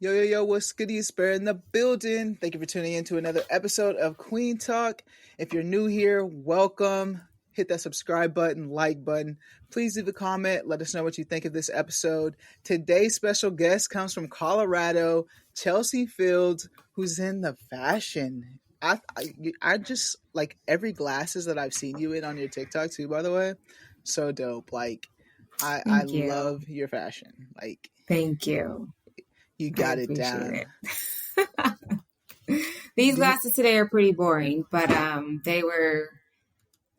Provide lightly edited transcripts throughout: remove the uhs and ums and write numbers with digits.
Yo, yo, yo, what's good? It's Bear in the building. Thank you for tuning in to another episode of Kueen Talk. If you're new here, welcome. Hit that subscribe button, like button. Please leave a comment. Let us know what you think of this episode. Today's special guest comes from Colorado, Chelsea Fields, who's in the fashion. I just like every glasses that I've seen you in on your TikTok too, by the way. So dope. I Thank you. love your fashion. Thank you. You I got it appreciate down. it. These Do you, glasses today are pretty boring, but they were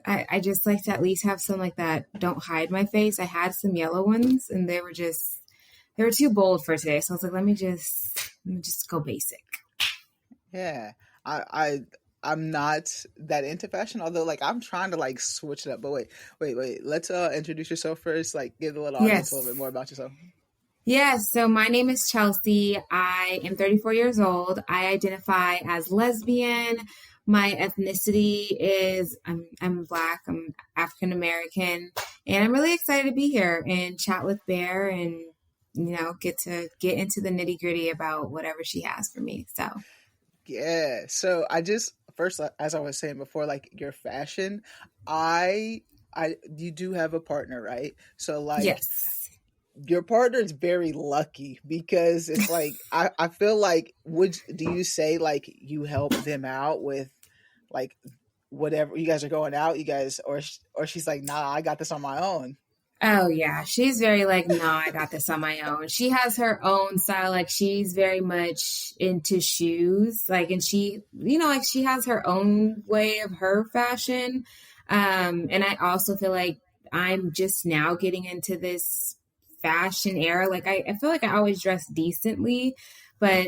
I just like to at least have some like that don't hide my face. I had some yellow ones and they were too bold for today. So I was like, let me just go basic. yeah, I I'm not that into fashion, although like I'm trying to like switch it up. But wait. Let's introduce yourself first. Like give the little audience a little bit Yes. more about yourself. Yes, so my name is Chelsea. I am 34 years old. I identify as lesbian. My ethnicity is I'm Black, I'm African American, and I'm really excited to be here and chat with Bear and get into the nitty-gritty about whatever she has for me. So, Yeah. So I just first, as I was saying before, like your fashion, I you do have a partner, right? So like yes. your partner is very lucky because it's like I feel like would do you say like you help them out with like whatever you guys are going out you guys or she's like nah I got this on my own. Oh yeah, she's very like, no, I got this on my own. She has her own style. Like she's very much into shoes. Like, and like she has her own way of her fashion. And I also feel like I'm just now getting into this fashion era. Like I feel like I always dress decently, but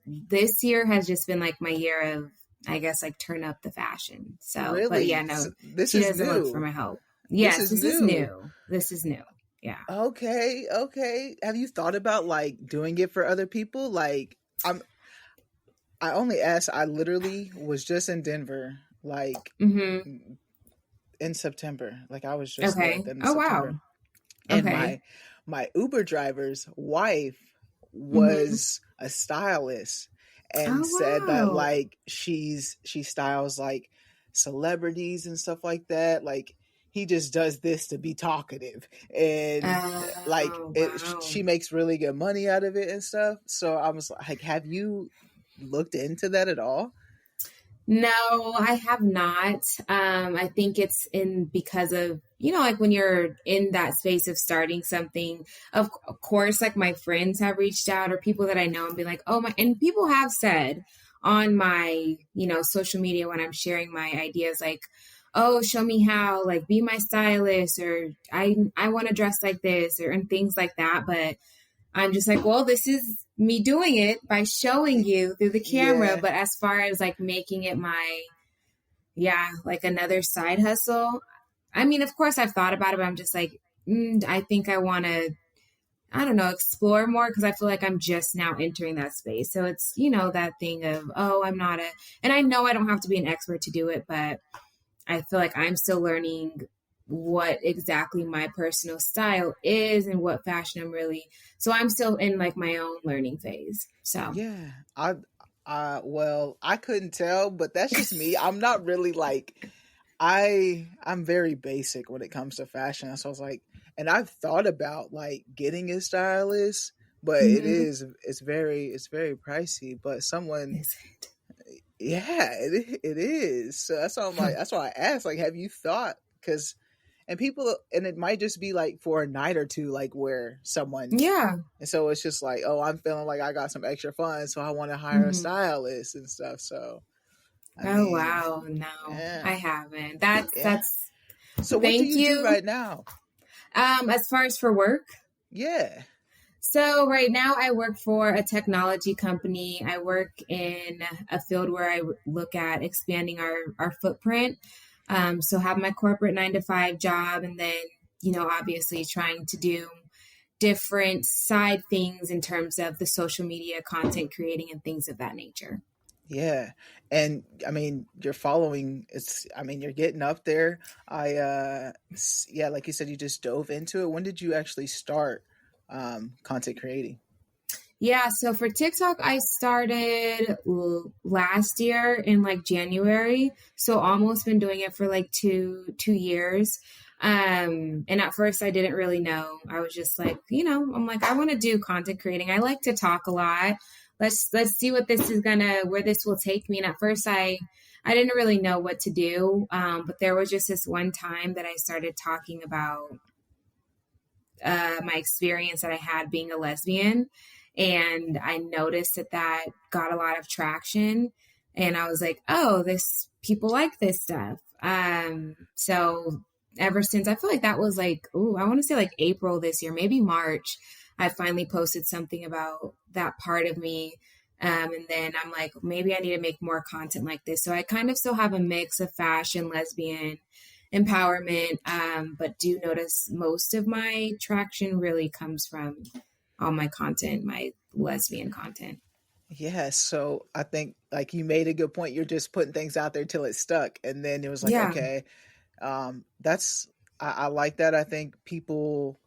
this year has just been like my year of, I guess, like turn up the fashion. So, but yeah, Really? no, This she is doesn't look for new. my help. This Yes, is this is new. new. This is new. Yeah. Okay, have you thought about like doing it for other people like I'm I only asked I literally was just in Denver like Mm-hmm. in September like I was just there at Okay. the end of Oh, September wow. and Okay. my Uber driver's wife Mm-hmm. was a stylist and Oh, said that wow. like she styles like celebrities and stuff like that. Like he just does this to be talkative and like Oh, it wow. she makes really good money out of it and stuff. So I was like, have you looked into that at all? No, I have not. I think it's in because of, like when you're in that space of starting something, of course, like my friends have reached out or people that I know and be like, oh my, and people have said on my, social media when I'm sharing my ideas, like, oh, show me how, like, be my stylist or I want to dress like this or and things like that. But I'm just like, well, this is me doing it by showing you through the camera. Yeah, But as far as like making it like another side hustle, I mean, of course I've thought about it, but I'm just like, I think I want to, I don't know, explore more because I feel like I'm just now entering that space. So it's, that thing of, oh, and I know I don't have to be an expert to do it, but I feel like I'm still learning what exactly my personal style is and what fashion I'm really. So I'm still in like my own learning phase. So, yeah. Well, I couldn't tell, but that's just me. I'm not really like I'm very basic when it comes to fashion. So I was like, and I've thought about like getting a stylist, but mm-hmm. it's very pricey. But someone, Is it? yeah, it is. So that's why I'm like, that's why I asked, like, have you thought? Because and people, and it might just be like for a night or two, like where someone, Yeah. and so it's just like, oh, I'm feeling like I got some extra funds, so I want to hire a Mm-hmm. stylist and stuff. So I Oh mean, wow, no, yeah, I haven't. That's yeah. So what do thank you do you. right now? As far as for work, Yeah. so right now I work for a technology company. I work in a field where I look at expanding our footprint. So have my corporate 9 to 5 job and then, obviously trying to do different side things in terms of the social media content creating and things of that nature. Yeah. And I mean, you're following it's I mean, you're getting up there. Yeah, like you said you just dove into it. When did you actually start content creating? Yeah, so for TikTok, I started last year in like January, so almost been doing it for like two years. And at first I didn't really know. I was just like, I'm like, I want to do content creating. I like to talk a lot. Let's see what this is where this will take me. And at first I didn't really know what to do. But there was just this one time that I started talking about my experience that I had being a lesbian. And I noticed that got a lot of traction. And I was like, oh, people like this stuff. So ever since, I feel like that was like, I want to say like April this year, maybe March, I finally posted something about that part of me. And then I'm like, maybe I need to make more content like this. So I kind of still have a mix of fashion, lesbian, empowerment, but do notice most of my traction really comes from all my content, my lesbian content. Yeah, so I think like you made a good point. You're just putting things out there till it stuck, and then it was like, Yeah. okay, that's I like that. I think people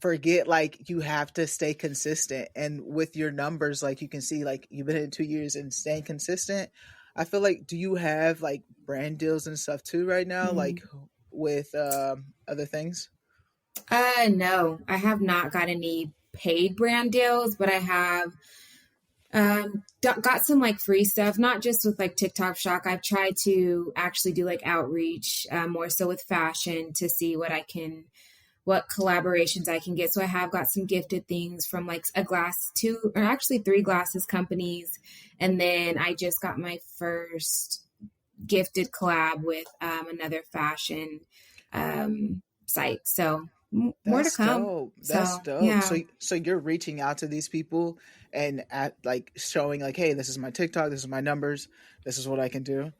forget like you have to stay consistent, and with your numbers, like you can see, like you've been in 2 years and staying consistent. I feel like, do you have like brand deals and stuff too right now, Mhm. like with other things? No, I have not got any paid brand deals, but I have got some like free stuff, not just with like TikTok Shop. I've tried to actually do like outreach, more so with fashion to see what collaborations I can get. So I have got some gifted things from like two or actually three glasses companies. And then I just got my first gifted collab with another fashion site. So more to That's come. dope. That's So dope. yeah. So you're reaching out to these people and at like showing like, hey, this is my TikTok, this is my numbers, this is what I can do.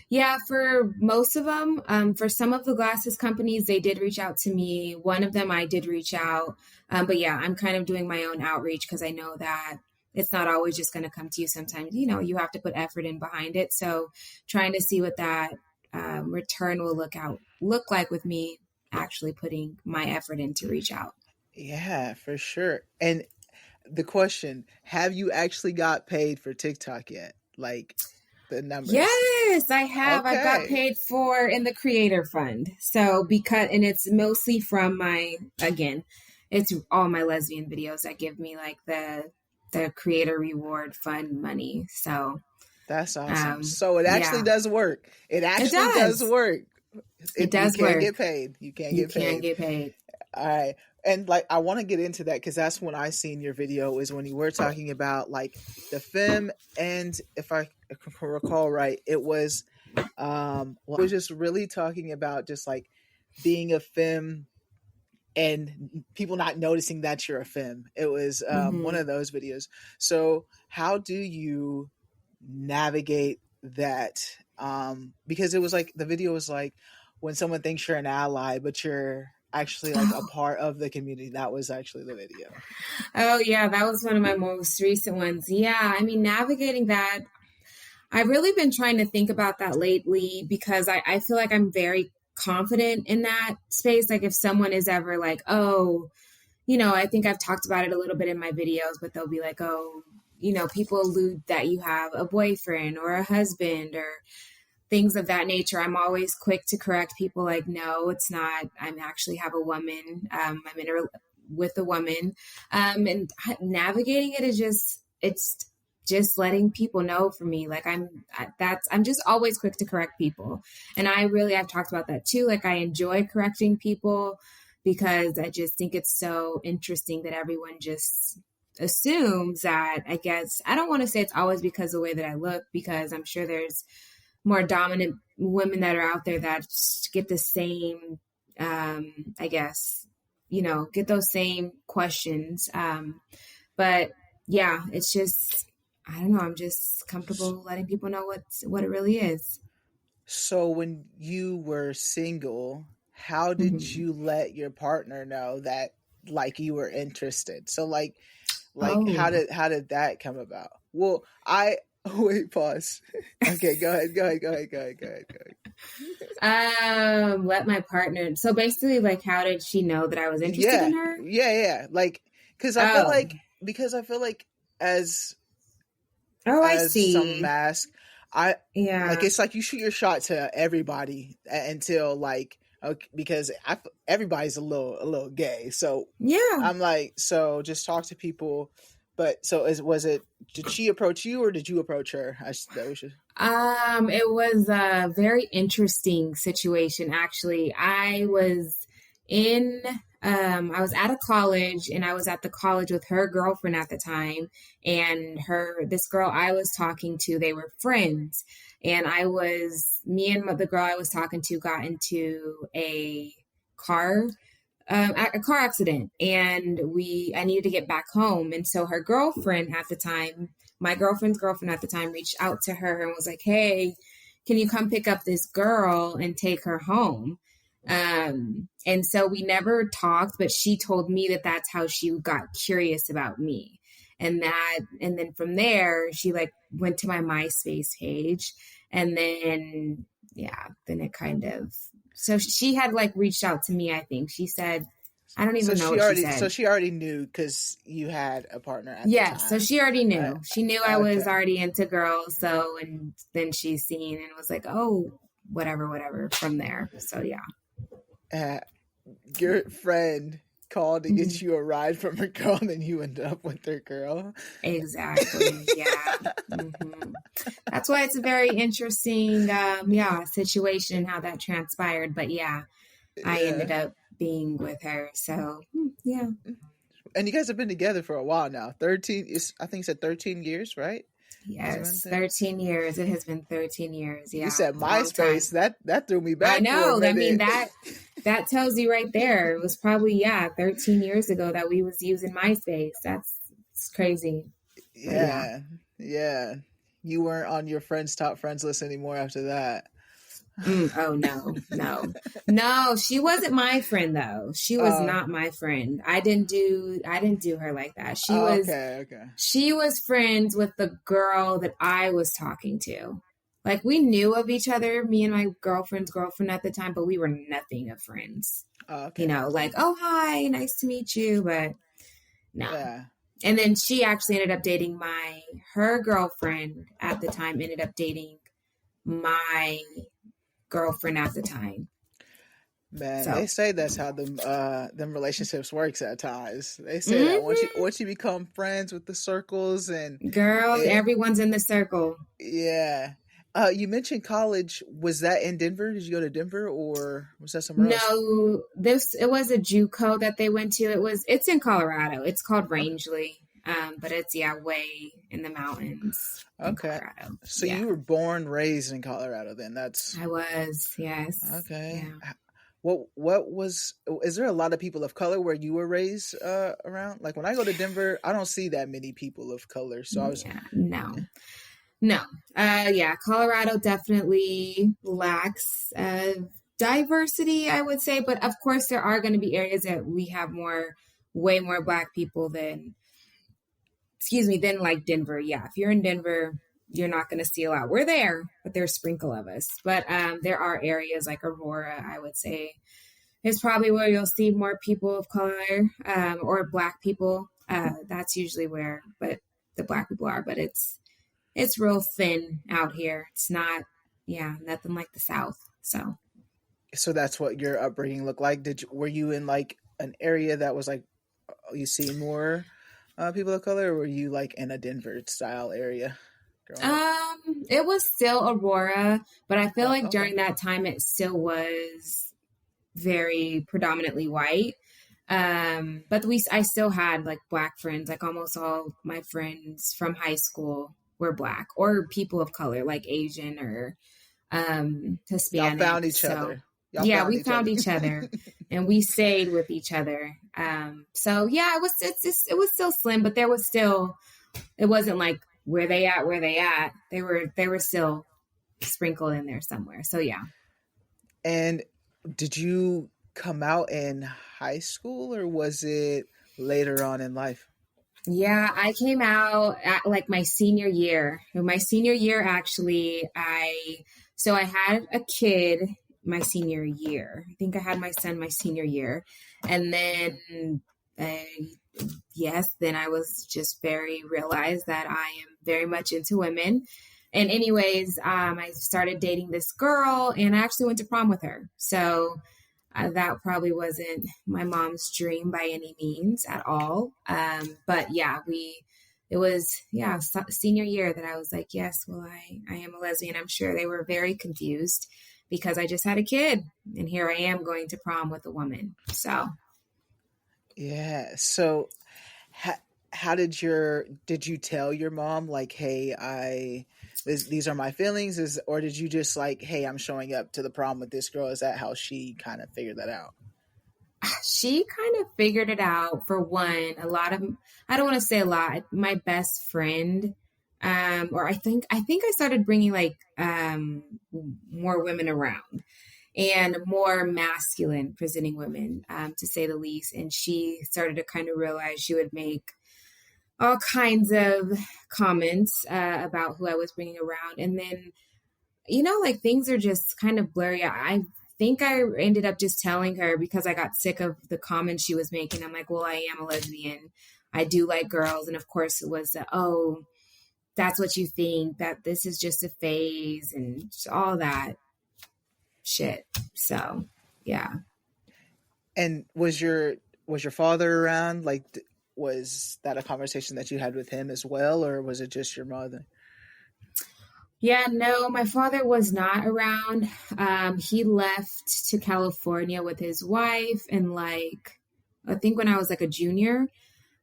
Yeah, for most of them, for some of the glasses companies, they did reach out to me. One of them I did reach out. But yeah, I'm kind of doing my own outreach because I know that it's not always just going to come to you. Sometimes, you have to put effort in behind it. So trying to see what that return will look like with me actually putting my effort in to reach out. Yeah, for sure. And the question, have you actually got paid for TikTok yet? Like the numbers. Yes, I have. I've got Okay. paid for in the creator fund. So and it's mostly from again, it's all my lesbian videos that give me like the creator reward fund money. So, That's awesome. So it actually yeah, does work. It it actually does does. work. It You does can work. get paid. You can You get can paid. get paid. All right. And like I want to get into that because that's when I seen your video is when you were talking about like the Femme, and if I can recall right, it was it was just really talking about just like being a Femme and people not noticing that you're a Femme. It was one Hmm. of those videos. So how do you navigate that? Because it was like the video was like when someone thinks you're an ally, but you're actually like a part of the community. That was actually the video. Oh, yeah, that was one of my most recent ones. Yeah, I mean, navigating that, I've really been trying to think about that lately because I feel like I'm very confident in that space. Like if someone is ever like, oh, I think I've talked about it a little bit in my videos, but they'll be like, oh, people allude that you have a boyfriend or a husband or things of that nature. I'm always quick to correct people like, no, it's not. I actually have a woman. With a woman. And navigating it is it's just letting people know for me. Like I'm just always quick to correct people. And I've talked about that too. Like I enjoy correcting people because I just think it's so interesting that everyone just assumes that, I guess, I don't want to say it's always because of the way that I look, because I'm sure there's more dominant women that are out there that get the same, I guess, get those same questions. But yeah, it's just, I don't know. I'm just comfortable letting people know what it really is. So when you were single, how did Mhm. you let your partner know that like you were interested? So like Oh, how did that come about? Well, I wait, pause. Okay, go ahead, go ahead, go ahead, go ahead, go ahead, go ahead. let my partner. So basically, like, how did she know that I was interested Yeah, in her? yeah, yeah. Like, because I feel like Oh. because I feel like as I some see. masc, I like Yeah. it's like you shoot your shot to everybody until like okay, because everybody's a little gay. So Yeah. I'm like, so just talk to people. But so was it? Did she approach you or did you approach her? That we should. It was a very interesting situation, actually. I was at a college and I was at the college with her girlfriend at the time. And this girl I was talking to, they were friends. And me and the girl I was talking to got into car a car accident, and I needed to get back home. And so her girlfriend at the time, my girlfriend's girlfriend at the time, reached out to her and was like, hey, can you come pick up this girl and take her home? And so we never talked, but she told me that that's how she got curious about me. And then from there, she like went to my MySpace page, and then, yeah, then it kind of, so she had like reached out to me, I think. She said, I don't even know what she So said. she already knew because you had a partner at the Yeah, so time. she already Uh, knew. She knew I was okay. already into girls. So, and then she's seen and was like, oh, whatever from there. So, yeah. Your friend called to Mhm. get you a ride from her girl, and then you ended up with her girl. Exactly. Yeah. Hmm. That's why it's a very interesting, situation how that transpired. But yeah, I ended Yeah. up being with her. So, yeah. And you guys have been together for a while now. 13 is, I think you said 13 years, right? Yes, 13 years. It has been 13 years. You Yeah, said long time. MySpace. That threw me I back for a know. I mean, minute. that tells you right there. It was probably, 13 years ago that we was using MySpace. It's crazy. But yeah. Yeah. Yeah. You weren't on your friends' top friends list anymore after that. Oh no, she wasn't my friend though. She was Oh, not my friend. I didn't do her like that. oh, okay, okay. She was friends with the girl that I was talking to. Like, we knew of each other, me and my girlfriend's girlfriend at the time, but we were nothing of friends. Oh, okay. Like, oh, hi, nice to meet you, but no. Yeah. And then she actually ended up dating her girlfriend at the time ended up dating my girlfriend at the time. Man, So, they say that's how them relationships works at times. They say that mm-hmm. once you become friends with the circles and Girl, it, everyone's in the circle. yeah. You mentioned college. Was that in Denver? Did you go to Denver or was that somewhere else? No, it was a JUCO that they went to. It's in Colorado. It's called Okay. Rangeley. But it's way in the mountains in Okay. Colorado. So Yeah. you were born, raised in Colorado then. That's I was, yes. okay. Yeah. What was is there a lot of people of color where you were raised around? Like when I go to Denver, I don't see that many people of color. So I was Yeah. No. Yeah, Colorado definitely lacks diversity, I would say, but of course there are going to be areas that we have way more black people than like Denver. Yeah, if you're in Denver, you're not going to see a lot. We're there, but there's a sprinkle of us. But there are areas like Aurora, I would say, is probably where you'll see more people of color or black people. That's usually where, but the black people are. But it's real thin out here. It's not, nothing like the South. so that's what your upbringing looked like. Were you in like an area that was like you see more people of color, or were you like in a Denver style area growing up? It was still Aurora, but I feel like Okay. during that time it still was very predominantly white. But I still had like black friends. Like almost all my friends from high school were black or people of color, like Asian or Y'all Hispanic. found each So other. Y'all yeah, found we each found other. each other and we stayed with each other. So yeah, it was still slim, but it wasn't like where they at. They were still sprinkled in there somewhere. So yeah. And did you come out in high school or was it later on in life? Yeah, I came out at like my senior year. My senior year, actually, I had a kid my senior year. I think I had my son my senior year. And then yes, then I was just very realized that I am very much into women. And anyways, I started dating this girl and I actually went to prom with her. So that probably wasn't my mom's dream by any means at all. But yeah, it was, yeah, senior year that I was like, yes, well, I am a lesbian. I'm sure they were very confused because I just had a kid and here I am going to prom with a woman. So, Yeah. So how did you tell your mom like, hey, these are my feelings, or did you just like, hey, I'm showing up to the prom with this girl? Is that how she kind of figured that out? she kind of figured it out. For one, a lot of, I don't want to say a lot, my best friend, or I think I started bringing like more women around and more masculine presenting women, to say the least. And she started to kind of realize she would make all kinds of comments about who I was bringing around. And then, like things are just kind of blurry. I think I ended up just telling her because I got sick of the comments she was making. I'm like, well, I am a lesbian. I do like girls. And of course, it was, oh, that's what you think, that this is just a phase and all that shit. So, yeah. And was your father around? Like, was that a conversation that you had with him as well, or was it just your mother? Yeah, no, my father was not around. He left to California with his wife and like I think when I was like a junior.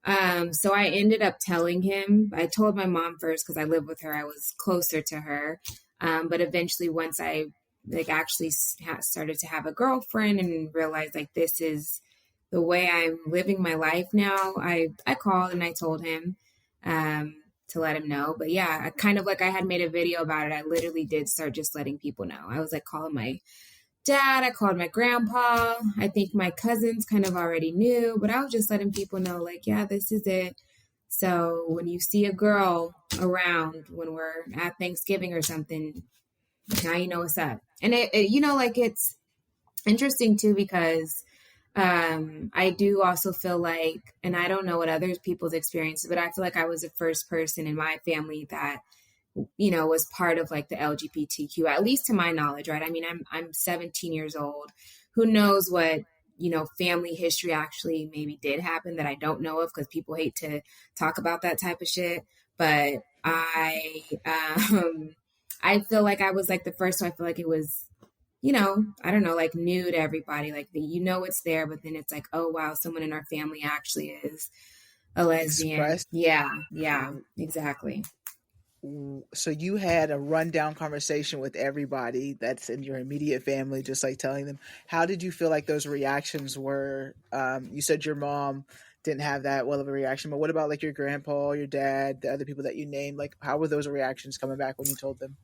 So I ended up telling him. I told my mom first because I lived with her. I was closer to her. But eventually, once I like actually started to have a girlfriend and realized like this is the way I'm living my life now, I called and I told him. To let him know. But yeah, I kind of like I had made a video about it. I literally did start just letting people know. I was like calling my dad, I called my grandpa. I think my cousins kind of already knew, but I was just letting people know, like, yeah, this is it. So when you see a girl around when we're at Thanksgiving or something, now you know what's up. And like it's interesting too because I do also feel like, and I don't know what other people's experiences, but I feel like I was the first person in my family that, was part of like the LGBTQ, at least to my knowledge, right? I mean, I'm 17 years old. Who knows what, family history actually maybe did happen that I don't know of because people hate to talk about that type of shit. But I feel like I was like the first, so I feel like it was I don't know, like new to everybody. Like it's there, but then it's like, oh wow, someone in our family actually is a lesbian. Express. Yeah, exactly. So you had a rundown conversation with everybody that's in your immediate family, just like telling them. How did you feel like those reactions were? You said your mom didn't have that well of a reaction, but what about like your grandpa, your dad, the other people that you named? Like, how were those reactions coming back when you told them?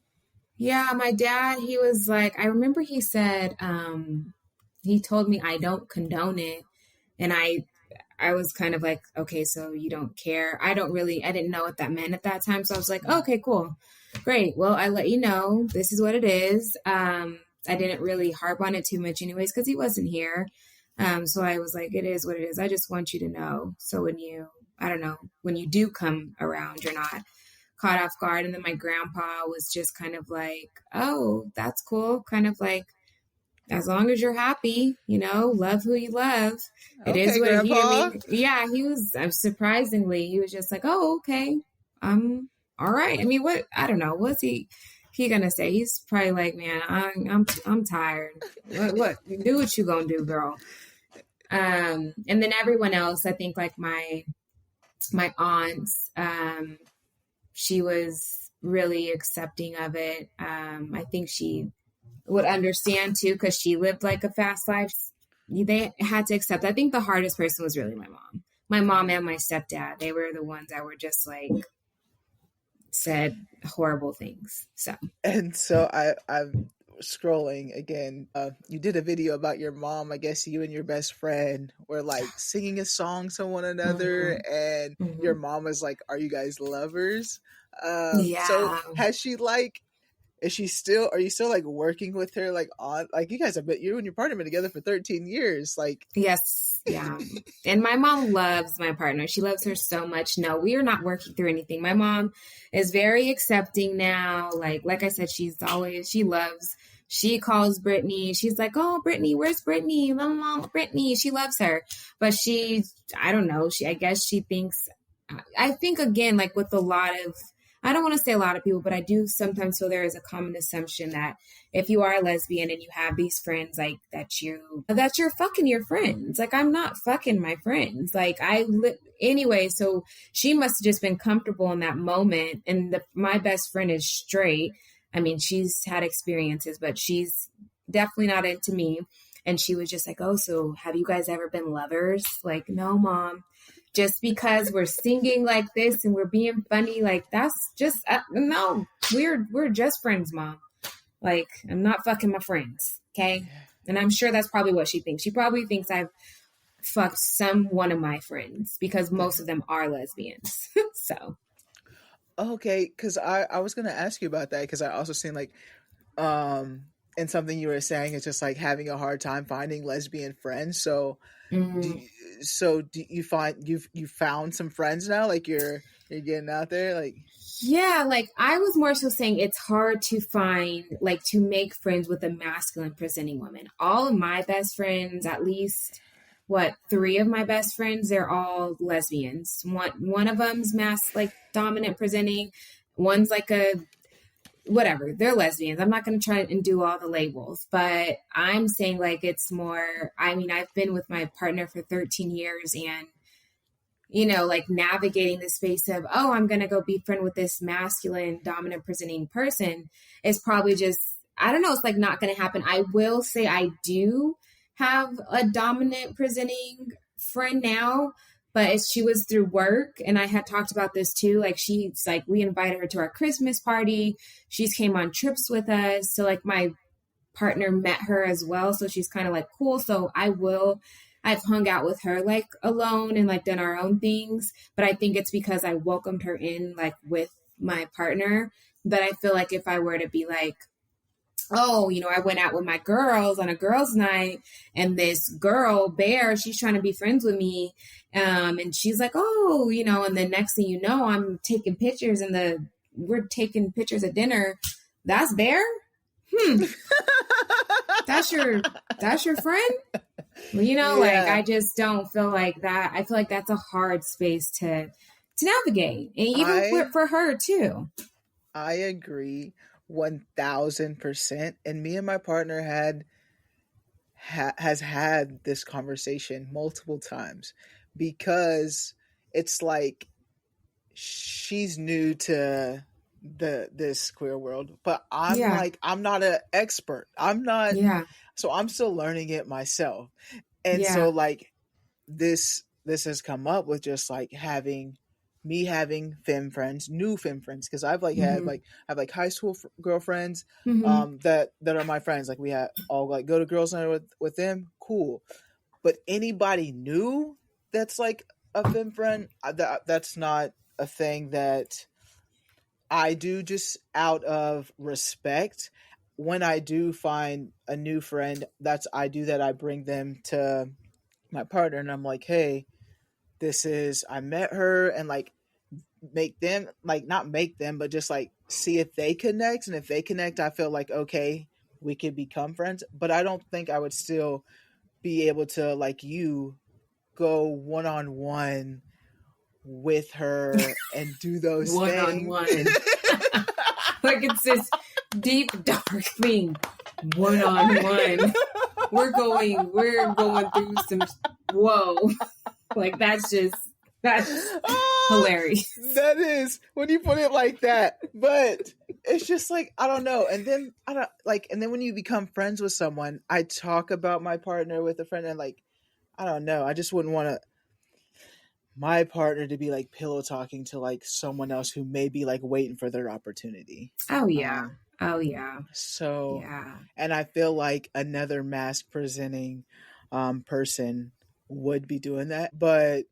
Yeah, my dad, he was like, I remember he said, he told me I don't condone it. And I was kind of like, okay, so you don't care. I didn't know what that meant at that time. So I was like, okay, cool. Great. Well, I let you know this is what it is. I didn't really harp on it too much anyways, because he wasn't here. So I was like, it is what it is. I just want you to know. So I don't know, when you do come around, you're not caught off guard. And then my grandpa was just kind of like, oh, that's cool. Kind of like, as long as you're happy, love who you love. It is Okay, what he, I grandpa. mean, yeah, he was surprisingly, he was just like, oh, okay. All right. I mean, I don't know. What's he gonna say? He's probably like, man, I'm tired. What, do what you gonna do, girl. And then everyone else, I think like my aunts, she was really accepting of it. I think she would understand too because she lived like a fast life. They had to accept. I think the hardest person was really my mom. My mom and my stepdad. They were the ones that were just like said horrible things. So And so I'm scrolling again. You did a video about your mom. I guess you and your best friend were like singing a song to one another, and your mhm. mom was like, "Are you guys lovers?" So Yeah. has she like? are you still like working with her, like on, like you guys have been, you and your partner been together for 13 years. Like, Yes, yeah. And my mom loves my partner. She loves her so much. No, we are not working through anything. My mom is very accepting now. Like I said, she calls Brittany. She's like, "Oh, Brittany, where's Brittany? Mom, Brittany." She loves her. But I don't know. I guess she thinks, I think again, like with a lot of, I don't want to say a lot of people, but I do sometimes feel there is a common assumption that if you are a lesbian and you have these friends, like that you're fucking your friends. Like, I'm not fucking my friends. Like, anyway, so she must have just been comfortable in that moment. And my best friend is straight. I mean, she's had experiences, but she's definitely not into me. And she was just like, "Oh, so have you guys ever been lovers?" Like, "No, mom. Just because we're singing like this and we're being funny, like that's just no. We're just friends, mom. Like, I'm not fucking my friends, okay?" And I'm sure that's probably what she thinks. She probably thinks I've fucked one of my friends because most of them are lesbians. So okay, because I was gonna ask you about that, because I also seen like and something you were saying is just like having a hard time finding lesbian friends. So mm, do you find you found some friends now? Like you're getting out there, like. yeah, like I was more so saying it's hard to find, like, to make friends with a masculine presenting woman. All of my best friends, at least three of my best friends, they're all lesbians. One of them's like dominant presenting. One's like a whatever. They're lesbians. I'm not going to try and do all the labels, but I'm saying like it's more. I mean, I've been with my partner for 13 years, and like navigating the space of, oh, I'm going to go be friend with this masculine, dominant presenting person is probably just, I don't know, it's like not going to happen. I will say I do have a dominant presenting friend now, but she was through work. And I had talked about this too. Like, she's like, we invited her to our Christmas party. She's came on trips with us. So like my partner met her as well. So she's kind of like, cool. So I've hung out with her like alone and like done our own things. But I think it's because I welcomed her in like with my partner. But I feel like if I were to be like, oh, I went out with my girls on a girls' night, and this girl, Bear, she's trying to be friends with me. And she's like, oh, and the next thing you know, I'm taking pictures we're taking pictures at dinner. That's Bear? That's your friend? Well, like, I just don't feel like that. I feel like that's a hard space to navigate, and even for her too. I agree 1000%. And me and my partner has had this conversation multiple times, because it's like she's new to this queer world, but I'm not an expert. I'm not. Yeah. So I'm still learning it myself. And so like this has come up with just like having femme friends, new femme friends, because I've like had like I have like high school girlfriends that are my friends. Like we have all like go to girls' night with them, cool. But anybody new that's like a femme friend, that's not a thing that I do, just out of respect. When I do find a new friend, I bring them to my partner, and I'm like, hey, I met her, and like make them, like not make them, but just like see if they connect. And if they connect, I feel like, okay, we could become friends. But I don't think I would still be able to, like, you go one-on-one with her and do those one-on-one. things. Like, it's this deep, dark thing. One-on-one. We're going through some, whoa. Like, that's hilarious. That is, when you put it like that. But it's just like, I don't know. And then when you become friends with someone, I talk about my partner with a friend, and like, I don't know, I just wouldn't want my partner to be like pillow talking to like someone else who may be like waiting for their opportunity. Oh yeah. So yeah. And I feel like another masc presenting person would be doing that, but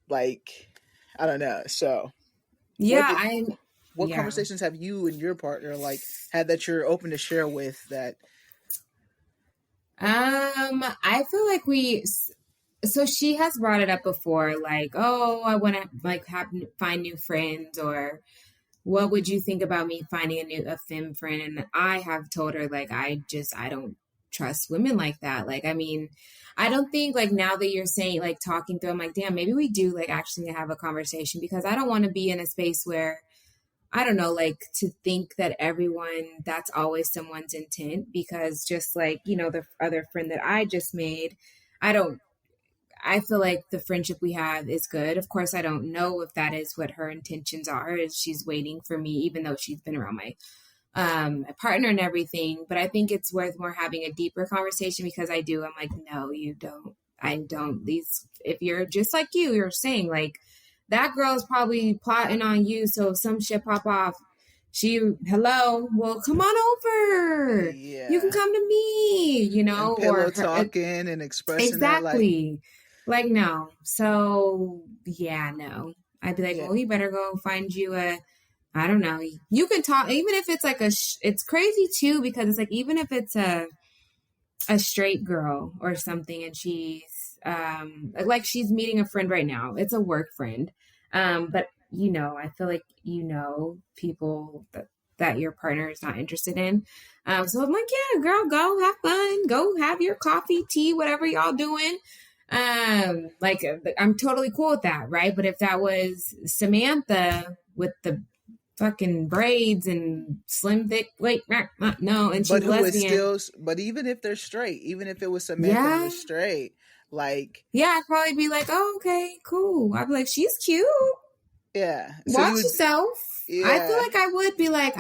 like, I don't know. So yeah, what conversations have you and your partner like had that you're open to share with that? I feel like so she has brought it up before, like, oh, I want to like find new friends, or what would you think about me finding a femme friend? And I have told her, like, I don't trust women like that. Like, I mean, I don't think, like, now that you're saying, like, talking through, I'm like, damn, maybe we do like actually have a conversation, because I don't want to be in a space where, I don't know, like, to think that that's always someone's intent, because just like, the other friend that I just made, I feel like the friendship we have is good. Of course, I don't know if that is what her intentions are, is she's waiting for me, even though she's been around my partner and everything. But I think it's worth more having a deeper conversation, because I'm like, no, you don't. I don't. If you're just like you're saying, like, that girl is probably plotting on you. So if some shit pop off, well, come on over. You can Yeah. come to me, And or pillow talking and expressing that, exactly. Like, no. So yeah, no. I'd be like, yeah. well, you better go find you I don't know. You can talk, even if it's like it's crazy too, because it's like, even if it's a straight girl or something, and she's like she's meeting a friend right now. It's a work friend. But I feel like people that your partner is not interested in. So I'm like, yeah, girl, go have fun. Go have your coffee, tea, whatever y'all doing. Like, I'm totally cool with that, right? But if that was Samantha with the fucking braids and slim thick, wait, no, and But she's who is lesbian. still, but even if they're straight, even if it was Samantha and Yeah. was straight, like, Yeah, I'd probably be like, oh, okay, cool. I'd be like, she's cute. yeah. So you Watch would, yourself. I feel yeah, like I would be like,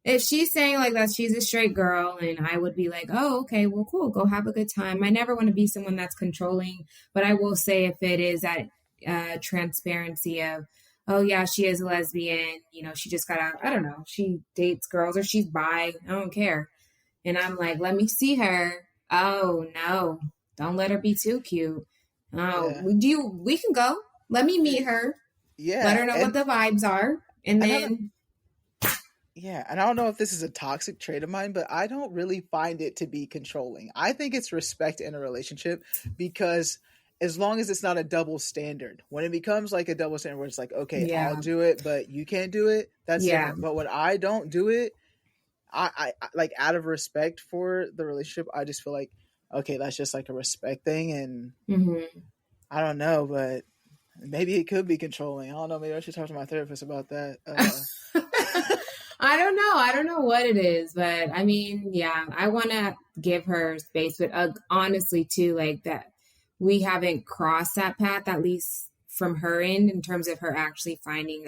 if she's saying like that, she's a straight girl, and I would be like, oh, okay, well, cool, go have a good time. I never want to be someone that's controlling, but I will say, if it is that transparency of, oh yeah, she is a lesbian, she just got out, I don't know, she dates girls, or she's bi, I don't care. And I'm like, let me see her. Oh no, don't let her be too cute. Oh, yeah, we can go. Let me meet her. Let yeah. her know what the vibes are. And And I don't, then, yeah, and I don't know if this is a toxic trait of mine, but I don't really find it to be controlling. I think it's respect in a relationship, because as long as it's not a double standard, when it becomes like a double standard where it's like, okay, I'll yeah, do it, but you can't do it, that's yeah, different. But when I don't do it, I like, out of respect for the relationship, I just feel like, okay, that's just like a respect thing. And hmm I don't know, but maybe it could be controlling. I don't know. Maybe I should talk to my therapist about that. I don't know. I don't know what it is, but I mean, yeah, I want to give her space, but honestly, too, like that we haven't crossed that path, at least from her end, in terms of her actually finding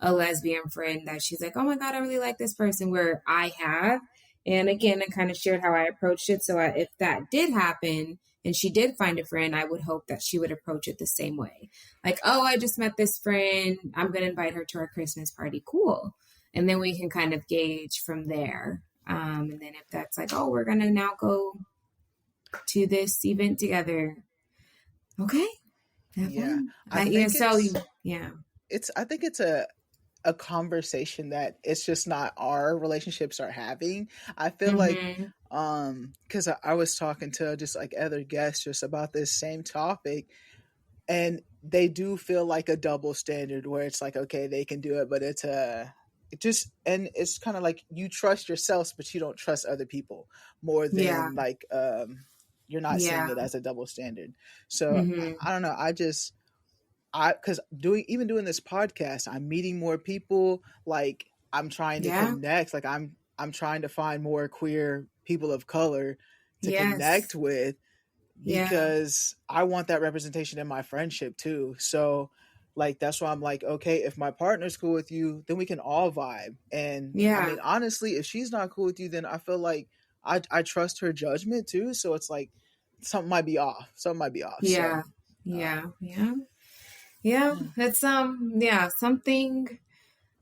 a lesbian friend that she's like, oh my God, I really like this person, where I have. And again, I kind of shared how I approached it. So if that did happen and she did find a friend, I would hope that she would approach it the same way. Like, oh, I just met this friend. I'm going to invite her to our Christmas party. Cool. And then we can kind of gauge from there. And then if that's like, oh, we're going to now go to this event together. Okay. Have Yeah, fun. I Yeah. think So, it's yeah. I think it's a conversation that it's just not our relationships are having. I feel like, Mm-hmm. because I was talking to just like other guests just about this same topic, and they do feel like a double standard where it's like, okay, they can do it, but it's it just, and it's kind of like you trust yourselves but you don't trust other people more Yeah. than like, you're not seeing Yeah. it as a double standard. So Mm-hmm. I don't know, because doing this podcast, I'm meeting more people, like I'm trying to Yeah. connect, like I'm trying to find more queer people of color to Yes. connect with, Yeah. because I want that representation in my friendship too. So like that's why I'm like, okay, if my partner's cool with you, then we can all vibe. And I Yeah. mean, honestly, if she's not cool with you, then I feel like I trust her judgment too. So it's like something might be off. Something might be off. So Yeah. Yeah. Yeah. Yeah. yeah. It's, yeah, something,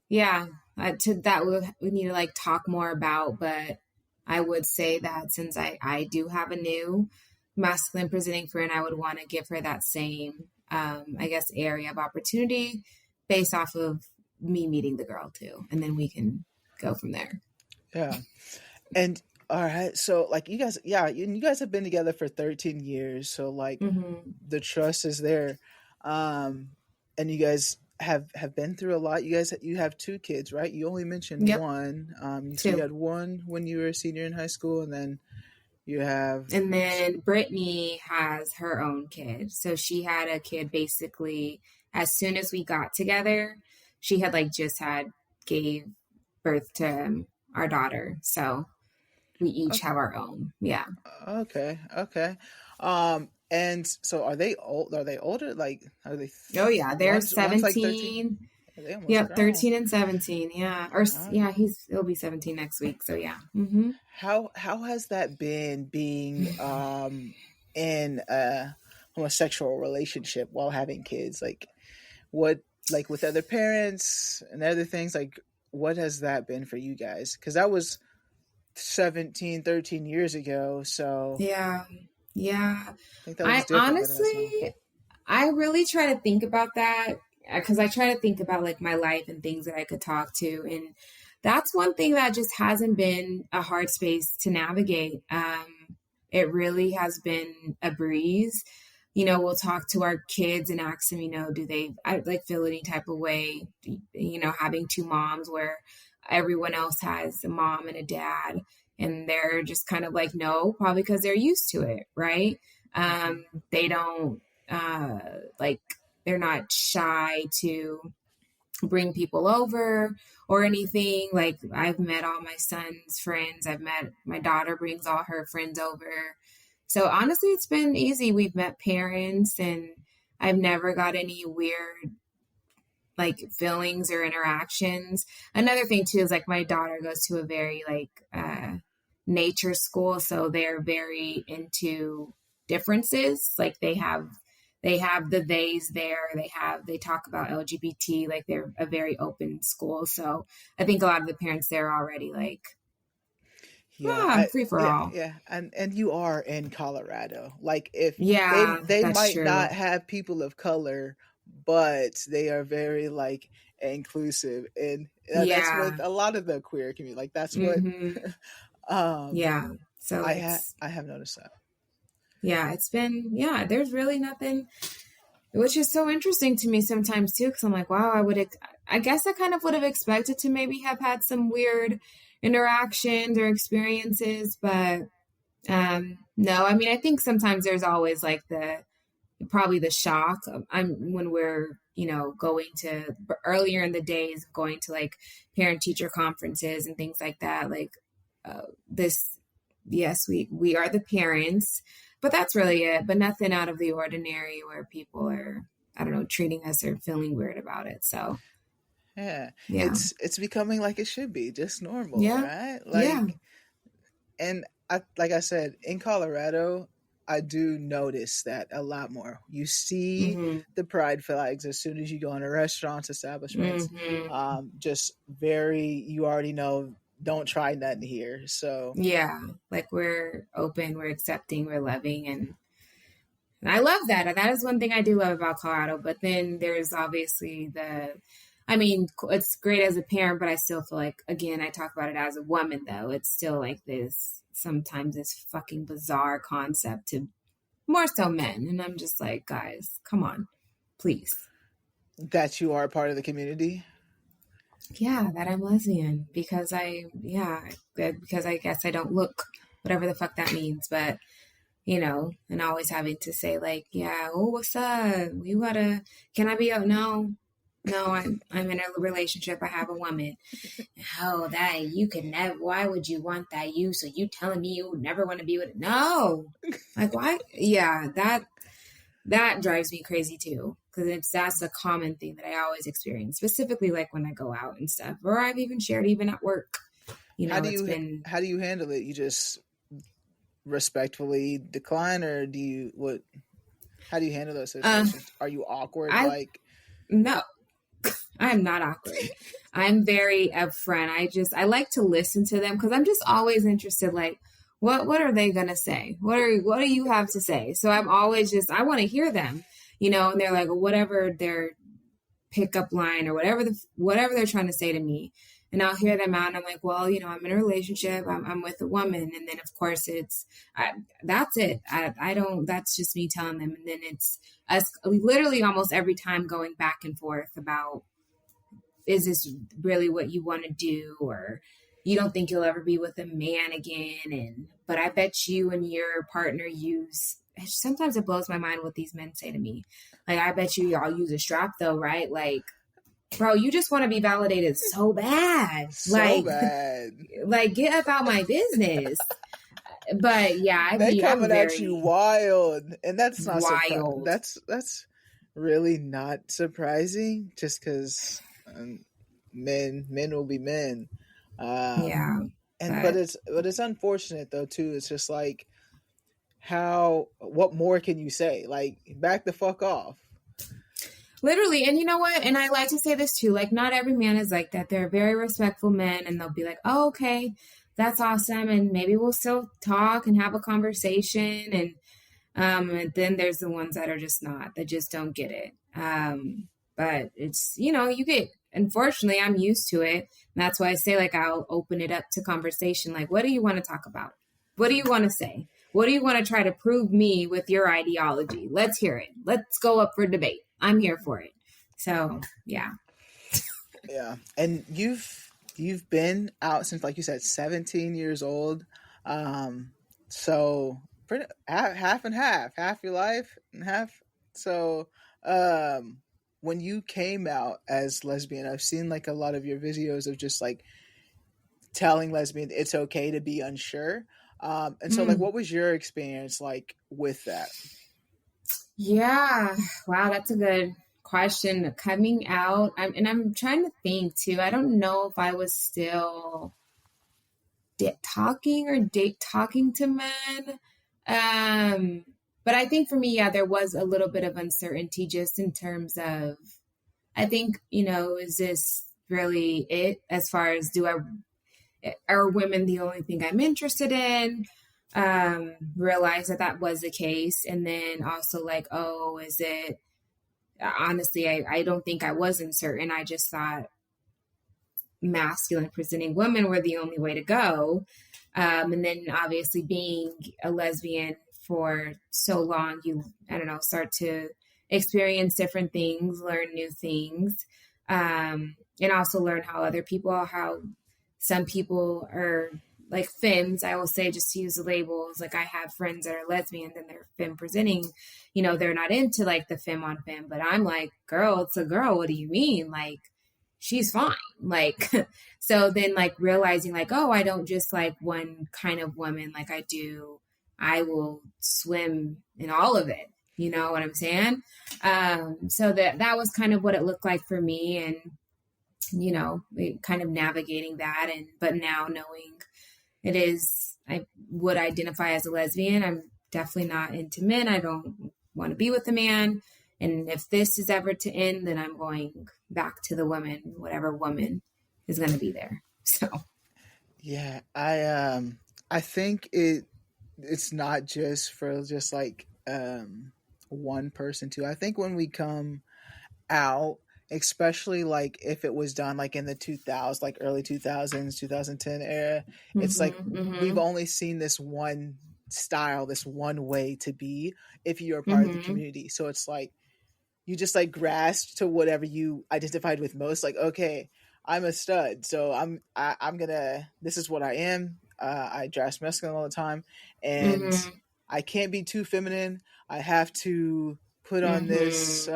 yeah, we need to like talk more about, but I would say that since I do have a new masculine presenting friend, I would want to give her that same, I guess, area of opportunity based off of me meeting the girl too. And then we can go from there. Yeah. And all right, so like you guys, yeah, you guys have been together for 13 years, so like Mm-hmm. the trust is there. And you guys have been through a lot. You have two kids, right? You only mentioned Yep. one. You Two. had one when you were a senior in high school, and then you have And then Brittany has her own kid. So she had a kid basically as soon as we got together. She had like just gave birth to our daughter. So we each have our own. Yeah. okay, okay. And so are they old? Are they older? Like are they? Oh yeah, they're One's like 13. 17. They almost Yep, grown. 13 and 17. Yeah. Or Uh, yeah, he'll be 17 next week. So yeah. how has that been being in a homosexual relationship while having kids? Like what like with other parents and other things, like what has that been for you guys? Because that was 17, 13 years ago, so Yeah. Yeah. I think that was I different, but that's all. honestly, I really try to think about that because I try to think about like my life and things that I could talk to. And that's one thing that just hasn't been a hard space to navigate. It really has been a breeze. We'll talk to our kids and ask them, do they like feel any type of way, having two moms where everyone else has a mom and a dad. And they're just kind of like, no, probably because they're used to it, right? Hmm. They don't like they're not shy to bring people over or anything. Like I've met all my son's friends. I've met my daughter brings all her friends over. So honestly, it's been easy. We've met parents and I've never got any weird like feelings or interactions. Another thing too is like my daughter goes to a very like nature school, so they're very into differences. Like they have the theys there. They talk about LGBT. Like they're a very open school. So I think a lot of the parents there are already like, free for all. Yeah, and you are in Colorado. Like if Yeah, they that's might true. not have people of color, but they are very like inclusive, and that's Yeah. with a lot of the queer community. Like that's what Mm-hmm. um Yeah. So I have noticed that. it's been, there's really nothing, which is so interesting to me sometimes too. Cause I'm like, wow, I guess I kind of would have expected to maybe have had some weird interactions or experiences, but, no, I mean, I think sometimes there's always like probably the shock. When we're, going to earlier in the days, going to like parent teacher conferences and things like that, like, this, yes, we are the parents, but that's really it. But nothing out of the ordinary where people are, I don't know, treating us or feeling weird about it. So Yeah, yeah, it's becoming like it should be, just normal, yeah, right? yeah, Like, and like I said, in Colorado, I do notice that a lot more. You see mm-hmm, the pride flags as soon as you go into restaurants, establishments. mm-hmm, Just very, you already know, don't try nothing here. So yeah. Like we're open, we're accepting, we're loving, and I love that. That is one thing I do love about Colorado. But then there's obviously I mean, it's great as a parent, but I still feel like, again, I talk about it as a woman, though. It's still like sometimes this fucking bizarre concept to more so men. And I'm just like, guys, come on, please. that you are a part of the community. Yeah, that I'm lesbian because because I guess I don't look whatever the fuck that means. But and always having to say like, yeah, oh, what's up? Can I be out? No, I'm in a relationship. I have a woman. Oh, that you could never. Why would you want that? So you telling me you never want to be with? No, like why? Yeah, that drives me crazy too because that's a common thing that I always experience, specifically like when I go out and stuff, or I've even shared even at work. It's been. How do you handle it? You just respectfully decline, or do you what? How do you handle those situations? Are you awkward? I Like no. I'm not awkward. I'm very upfront. I like to listen to them because I'm just always interested. Like, what are they gonna say? What do you have to say? So I'm always I want to hear them, and they're like whatever their pickup line or whatever they're trying to say to me. And I'll hear them out and I'm like, well, you know, I'm in a relationship. I'm with a woman. And then of course that's it. I don't, that's just me telling them. And then it's us literally almost every time going back and forth about, is this really what you want to do? Or you don't think you'll ever be with a man again. But I bet you and your partner sometimes it blows my mind what these men say to me. Like, I bet you y'all use a strap though, right? Like, bro, you just want to be validated so bad. So bad. Like, get about my business. But yeah, they coming at you wild. And that's not wild. That's really not surprising, just because men will be men. Yeah. But it's unfortunate though too. It's just like, what more can you say? Like, back the fuck off. Literally. And you know what? And I like to say this too, like, not every man is like that. They're very respectful men and they'll be like, oh, okay, that's awesome. And maybe we'll still talk and have a conversation. And then there's the ones that are just not, that just don't get it. But it's, you know, unfortunately, I'm used to it. And that's why I say, like, I'll open it up to conversation. Like, what do you want to talk about? What do you want to say? What do you want to try to prove me with your ideology? Let's hear it. Let's go up for debate. I'm here for it. So, yeah. Yeah. And you've been out since, like you said, 17 years old. So half and half your life and half. So, when you came out as lesbian, I've seen like a lot of your videos of just like telling lesbians it's okay to be unsure. And so like, what was your experience like with that? Yeah. Wow. That's a good question. Coming out. I'm trying to think too. I don't know if I was still talking to men. But I think for me, yeah, there was a little bit of uncertainty just in terms of, I think, you know, is this really it as far as are women the only thing I'm interested in? Realize that was the case. And then also like, oh, is it, honestly, I don't think I was uncertain. I just thought masculine presenting women were the only way to go. And then obviously being a lesbian for so long, start to experience different things, learn new things, and also learn how some people are like femmes. I will say, just to use the labels, like I have friends that are lesbians and they're femme presenting, you know, they're not into like the femme on femme, but I'm like, girl, it's a girl. What do you mean? Like, she's fine. Like, so then like realizing like, oh, I don't just like one kind of woman. Like I will swim in all of it. You know what I'm saying? So that was kind of what it looked like for me. And, you know, kind of navigating that. But now knowing I would identify as a lesbian. I'm definitely not into men. I don't want to be with a man. And if this is ever to end, then I'm going back to the woman, whatever woman is going to be there. So, yeah, I think it's not just for just like one person too. I think when we come out, especially like if it was done like in the 2000s, like early 2000s, 2010 era, it's like we've only seen this one style, this one way to be if you're a part of the community. So it's like you just like grasped to whatever you identified with most. Like, okay, I'm a stud, so I'm gonna, this is what I am. I dress masculine all the time, and I can't be too feminine. I have to put on this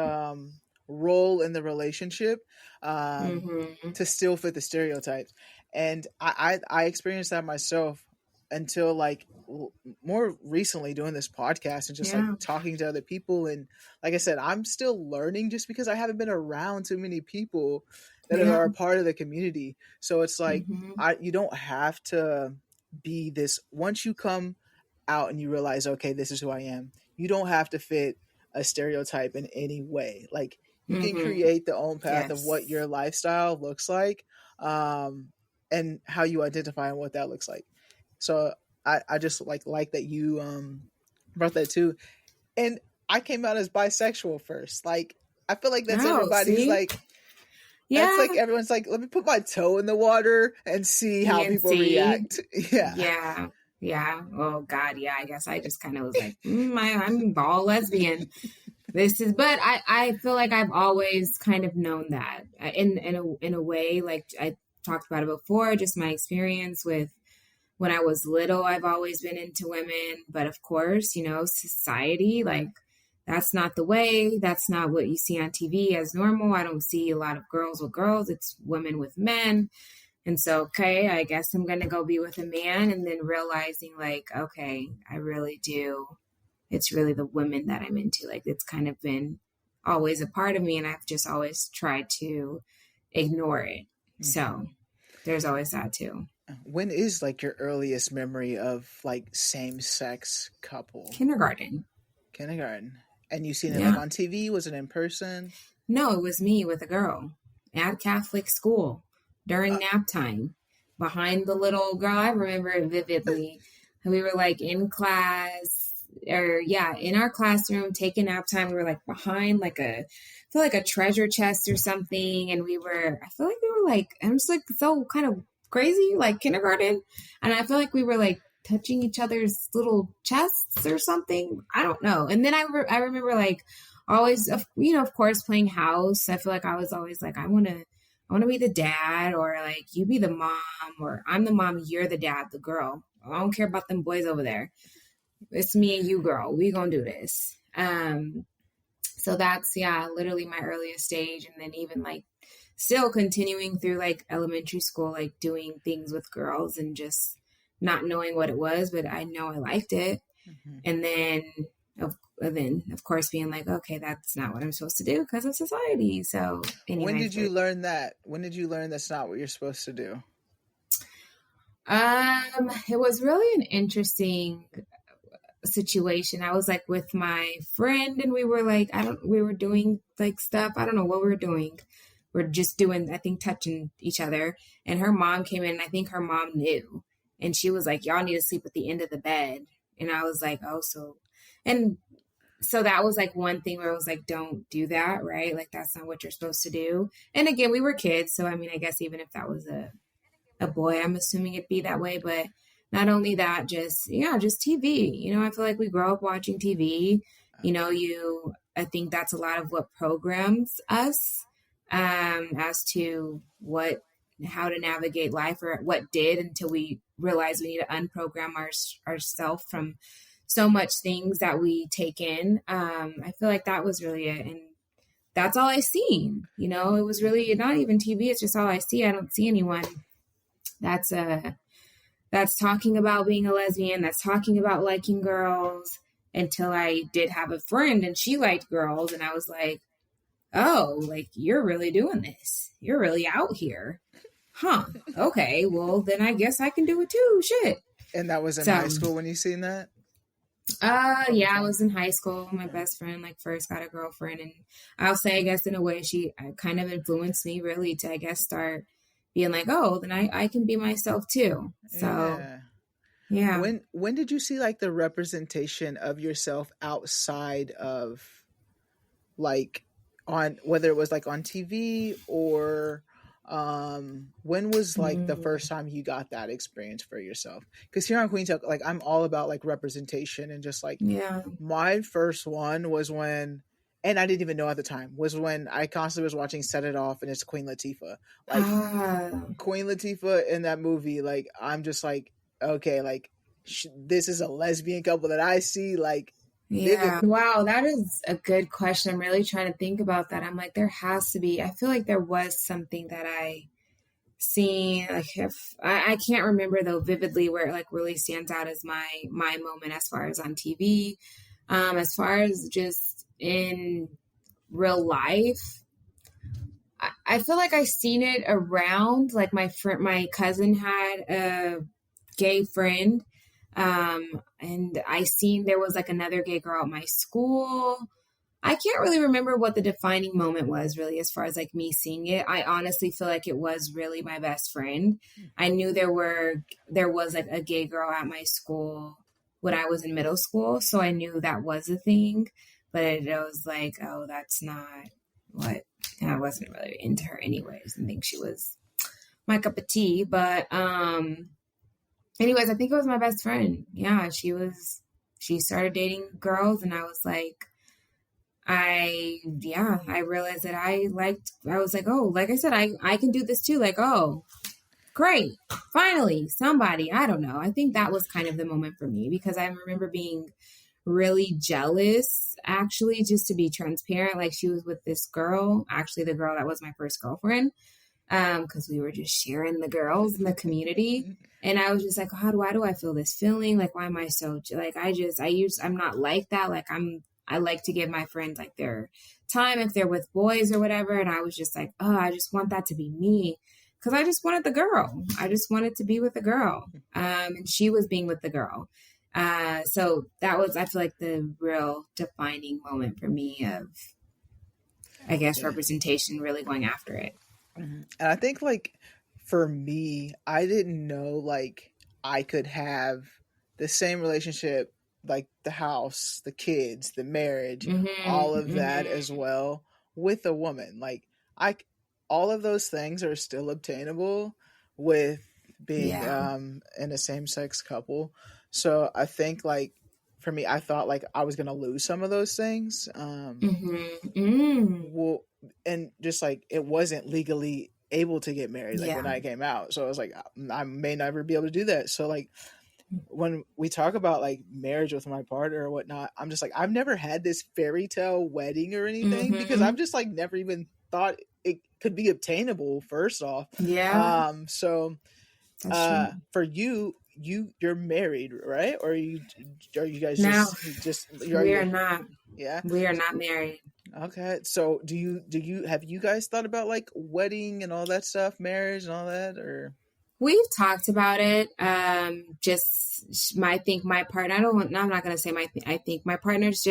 role in the relationship to still fit the stereotypes. And I experienced that myself until like more recently doing this podcast and just like talking to other people. And like I said, I'm still learning just because I haven't been around too many people that are a part of the community. So it's like, you don't have to be this, once you come out and you realize, okay, this is who I am, you don't have to fit a stereotype in any way. Like you can create the own path of what your lifestyle looks like, and how you identify and what that looks like. So I just like that you brought that too. And I came out as bisexual first. Like I feel like that's everybody's like That's Yeah. like everyone's like, let me put my toe in the water and see how people PNC. react. Yeah. Yeah. Yeah. Oh God. Yeah. I guess I just kind of was like, I'm all lesbian. But I feel like I've always kind of known that in a way, like I talked about it before, just my experience with when I was little, I've always been into women. But of course, society, like that's not the way. That's not what you see on TV as normal. I don't see a lot of girls with girls. It's women with men. And so, okay, I guess I'm going to go be with a man. And then realizing, like, okay, I really do. It's really the women that I'm into. Like, it's kind of been always a part of me. And I've just always tried to ignore it. Mm-hmm. So there's always that too. When is like your earliest memory of like same sex couple? Kindergarten. And you seen it like on TV? Was it in person? No, it was me with a girl at Catholic school during nap time behind the little girl. I remember it vividly. We were like in class in our classroom taking nap time. We were like behind like I feel like a treasure chest or something. And I feel like we were like, I'm just like so kind of crazy, like kindergarten. And I feel like we were like touching each other's little chests or something. I don't know. And then I remember like always, of course, playing house. I feel like I was always like, I want to be the dad, or like you be the mom, or I'm the mom, you're the dad, the girl. I don't care about them boys over there. It's me and you, girl. We gonna do this. So that's literally my earliest stage, and then even like still continuing through like elementary school, like doing things with girls and just not knowing what it was, but I know I liked it. Mm-hmm. And then of course being like, okay, that's not what I'm supposed to do because of society. So anyway, when did you learn that? When did you learn that's not what you're supposed to do? It was really an interesting situation. I was like with my friend and we were like, we were doing like stuff. I don't know what we were doing. We're just doing, I think, touching each other. And her mom came in, and I think her mom knew. And she was like, y'all need to sleep at the end of the bed. And I was like, oh, so. And so that was like one thing where I was like, don't do that, right? Like, that's not what you're supposed to do. And again, we were kids. So, I mean, I guess even if that was a boy, I'm assuming it'd be that way. But not only that, just TV. I feel like we grow up watching TV. I think that's a lot of what programs us. As to how to navigate life, or what did, until we realize we need to unprogram ourselves from so much things that we take in. I feel like that was really it. And that's all I seen. It was really not even TV. It's just all I see. I don't see anyone that's talking about being a lesbian, that's talking about liking girls, until I did have a friend and she liked girls. And I was like, oh, like, you're really doing this. You're really out here. Huh. Okay. Well, then I guess I can do it too. Shit. And that was in high school when you seen that? Yeah, I was in high school. My best friend, like, first got a girlfriend. And I'll say, I guess, in a way, she kind of influenced me really to, I guess, start being like, oh, then I can be myself too. So, yeah. When did you see, like, the representation of yourself outside of, like, on whether it was like on TV or when was like the first time you got that experience for yourself? Because here on Kueen Talk, like, I'm all about like representation, and just like my first one was when, and I didn't even know at the time, was when I constantly was watching Set It Off, and it's Queen Latifah. Like Queen Latifah in that movie, like, I'm just like, okay, like this is a lesbian couple that I see, like. Yeah. Wow, that is a good question. I'm really trying to think about that. I'm like, there has to be. I feel like there was something that I seen. Like, if I can't remember though vividly where it like really stands out as my moment as far as on TV. As far as just in real life, I feel like I seen it around. Like my cousin had a gay friend. And I seen there was like another gay girl at my school. I can't really remember what the defining moment was really as far as like me seeing it. I honestly feel like it was really my best friend. I knew there was like a gay girl at my school when I was in middle school. So I knew that was a thing, but it was like, oh, that's not what I wasn't really into her anyways. I think she was my cup of tea. But anyways, I think it was my best friend. Yeah, she started dating girls, and I was like, I realized that I was like, oh, like I said, I can do this too. Like, oh, great. Finally, somebody, I don't know. I think that was kind of the moment for me because I remember being really jealous, actually, just to be transparent. Like she was with this girl, actually the girl that was my first girlfriend, because we were just sharing the girls in the community. And I was just like, why do I feel this feeling? Like, why am I so, like, I'm not like that. Like I like to give my friends like their time if they're with boys or whatever. And I was just like, oh, I just want that to be me. Cause I just wanted the girl. I just wanted to be with the girl. And she was being with the girl. So that was, I feel like the real defining moment for me of, I guess, representation, really going after it. And I think like for me, I didn't know like I could have the same relationship, like the house, the kids, the marriage, all of that as well with a woman. Like all of those things are still obtainable with being in a same-sex couple. So I think like for me, I thought like I was gonna lose some of those things. Well, and just like it wasn't legally able to get married like when I came out. So I was like, I may never be able to do that. So like when we talk about like marriage with my partner or whatnot, I'm just like, I've never had this fairy tale wedding or anything because I've just like never even thought it could be obtainable first off. So for you're married, right? Or are you guys we are not. Yeah, we are not married. Okay, so have you guys thought about like wedding and all that stuff, marriage and all that, or? We've talked about it. I think my partner, I'm not going to say I think my partner's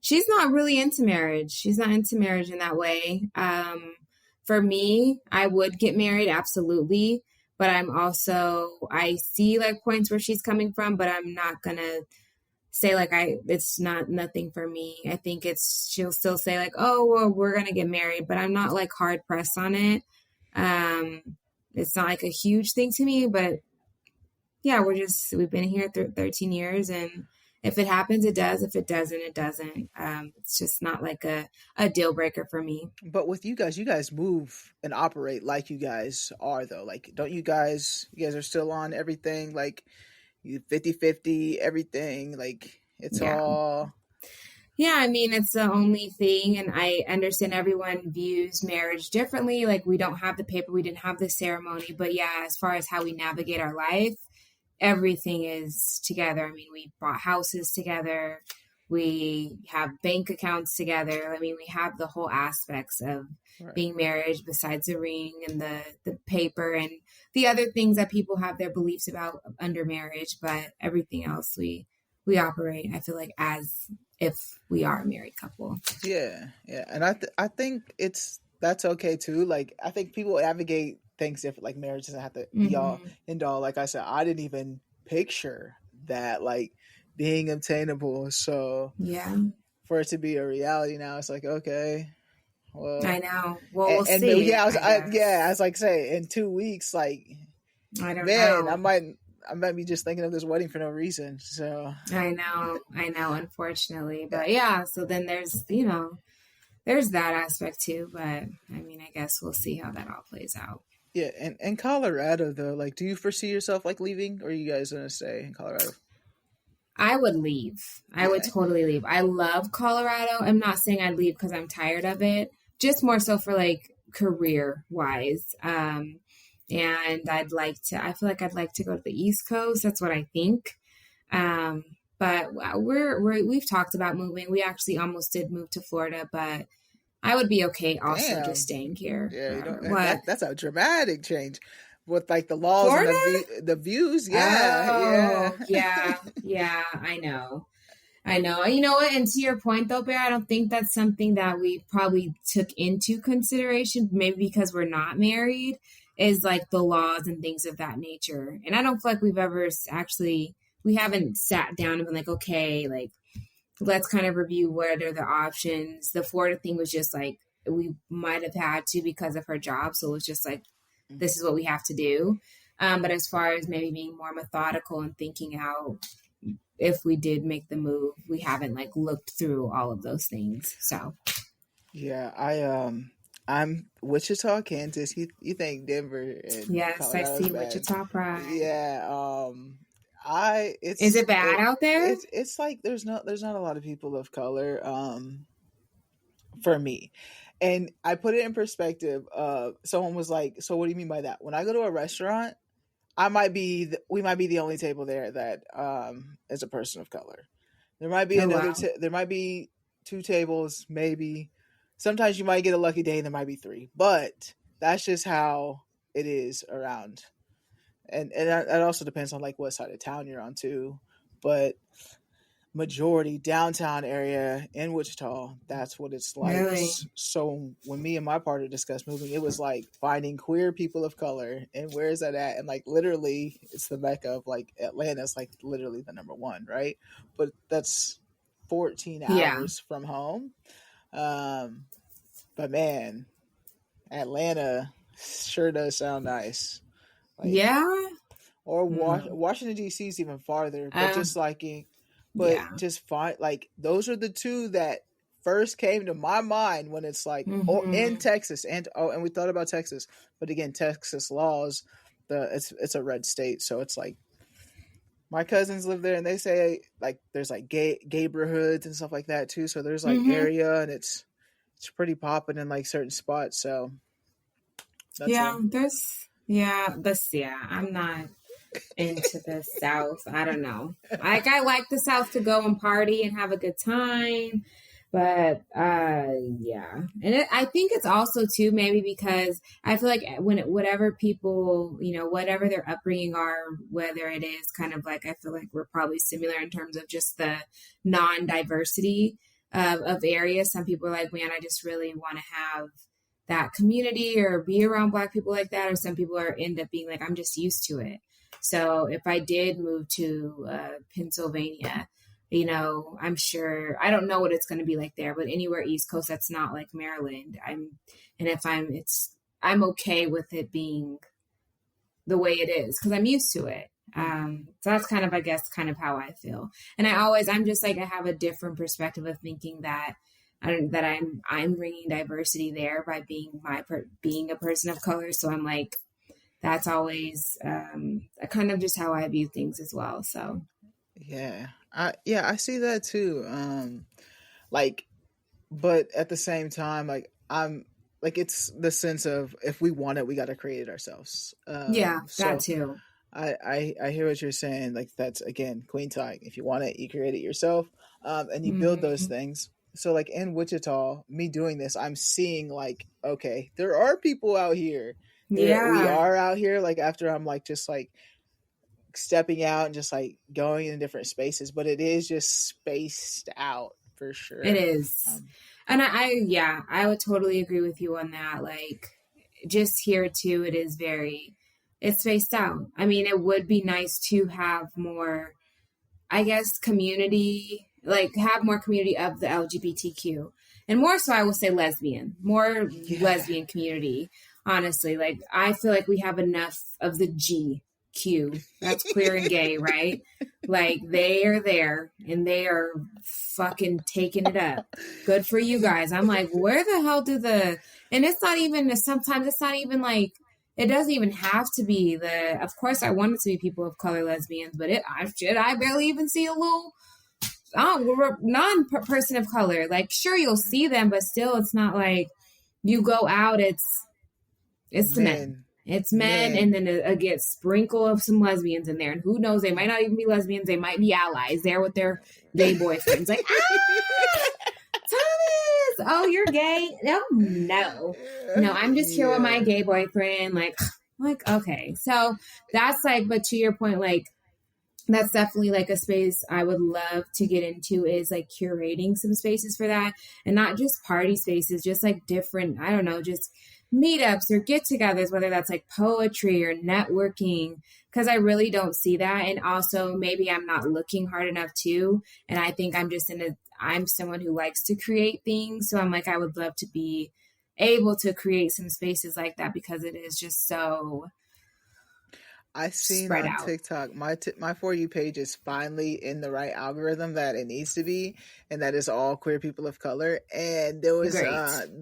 she's not really into marriage. She's not into marriage in that way. For me, I would get married. Absolutely. But I see like points where she's coming from, but I'm not going to say like it's nothing for me. I think she'll still say like, oh, well, we're going to get married, but I'm not like hard pressed on it. It's not like a huge thing to me, but yeah, we've been here 13 years, and if it happens, it does. If it doesn't, it doesn't. It's just not like a deal breaker for me. But with you guys move and operate like you guys are though. Like, don't you guys are still on everything, like you 50-50, everything, like it's all. Yeah, I mean, it's the only thing, and I understand everyone views marriage differently. Like, we don't have the paper, we didn't have the ceremony, but yeah, as far as how we navigate our life, everything is together. I mean, we bought houses together, we have bank accounts together. I mean, we have the whole aspects of being married besides the ring and the paper and the other things that people have their beliefs about under marriage, but everything else we operate, I feel like, as if we are a married couple. Yeah. And I think that's okay too. Like, I think people navigate things different. Like, marriage doesn't have to be all end all. Like I said, I didn't even picture that, like, being obtainable. So yeah, for it to be a reality now, it's like, okay, well, I know. Well, we'll see. Yeah, I was like, say in 2 weeks, like, I don't know. I might be just thinking of this wedding for no reason. So I know, unfortunately. But yeah, so then there's that aspect too. But I mean, I guess we'll see how that all plays out. Yeah, and in Colorado though, like, do you foresee yourself like leaving, or are you guys gonna stay in Colorado? I would leave. I would totally leave. I love Colorado. I'm not saying I'd leave because I'm tired of it. Just more so for like career wise. And I feel like I'd like to go to the East Coast. That's what I think. But we've talked about moving. We actually almost did move to Florida, but I would be okay also just staying here. Yeah, that's a dramatic change with like the laws and the views. Yeah, I know. You know what? And to your point though, Bear, I don't think that's something that we probably took into consideration, maybe because we're not married, is like the laws and things of that nature. And I don't feel like we've ever we haven't sat down and been like, okay, like, let's kind of review what are the options. The Florida thing was just like, we might have had to because of her job. So it was just like, this is what we have to do. But as far as maybe being more methodical and thinking out, if we did make the move, we haven't like looked through all of those things. So Yeah, I'm Wichita, Kansas. You think Denver and yes, I Colorado's see bad? Wichita Pride. Yeah, I Is it bad out there? it's like there's not a lot of people of color for me. And I put it in perspective. Someone was like, "So what do you mean by that?" When I go to a restaurant, we might be the only table there that is a person of color. There might be Oh, wow. there might be two tables, maybe. Sometimes you might get a lucky day and there might be three, but that's just how it is around. And that also depends on like what side of town you're on too. But majority downtown area in Wichita, that's what it's like. Really? So when me and my partner discussed moving, it was like finding queer people of color and where is that at? And like literally it's the mecca of like Atlanta's like literally the number one, right? But that's 14 Yeah. hours from home. But man, Atlanta sure does sound nice. Like, Yeah. or Washington D.C. is even farther, but just like just fine. Like those are the two that first came to my mind when it's like, oh, in Texas, and we thought about Texas, but again, Texas laws, it's a red state, so it's like my cousins live there, and they say like there's like gay neighborhoods and stuff like that too. So there's like area, and it's pretty popping in like certain spots. So that's I'm not into the South. I don't know. Like I like the South to go and party and have a good time, but yeah. And I think it's also too maybe because I feel like whatever people, whatever their upbringing are, whether it is kind of like I feel like we're probably similar in terms of just the non-diversity of areas. Some people are like, man, I just really want to have that community or be around Black people like that, or some people end up being like, I'm just used to it. So if I did move to Pennsylvania, I'm sure, I don't know what it's going to be like there, but anywhere East Coast that's not like Maryland, I'm okay with it being the way it is because I'm used to it. So that's kind of, I guess, kind of how I feel. And I'm just like, I have a different perspective of thinking that I'm bringing diversity there by being a person of color. So I'm like, that's always kind of just how I view things as well. So yeah, I see that too. Like, but at the same time, like I'm like it's the sense of if we want it, we got to create it ourselves. That too. I hear what you're saying. Like that's again Kueen Talk. If you want it, you create it yourself, and you build those things. So like in Wichita, me doing this, I'm seeing like, okay, there are people out here. We are out here. Like after I'm like just like stepping out and just like going in different spaces, but it is just spaced out for sure. It is. And I would totally agree with you on that. Like just here too, it's spaced out. I mean, it would be nice to have more, I guess, community, like have more community of the LGBTQ and more so I will say lesbian community. Honestly, like I feel like we have enough of the GQ. That's queer and gay, right? Like they are there and they are fucking taking it up. Good for you guys. I'm like, where the hell and it's not even, sometimes it's not even like, it doesn't even have to be of course I want it to be people of color lesbians, but I barely even see a little non-person of color. Like sure you'll see them, but still it's not like you go out, it's the men. It's men, and then a get sprinkle of some lesbians in there. And who knows, they might not even be lesbians. They might be allies there with their gay boyfriends. Like, Thomas, oh, you're gay? No, I'm just here with my gay boyfriend. Like, okay. So that's like, but to your point, like, that's definitely like a space I would love to get into is like curating some spaces for that. And not just party spaces, just like different, I don't know, just meetups or get-togethers, whether that's like poetry or networking, because I really don't see that. And also maybe I'm not looking hard enough too. And I think I'm someone who likes to create things. So I'm like, I would love to be able to create some spaces like that because it is just so I seen spread on out. TikTok my For You page is finally in the right algorithm that it needs to be, and that is all queer people of color. And Great.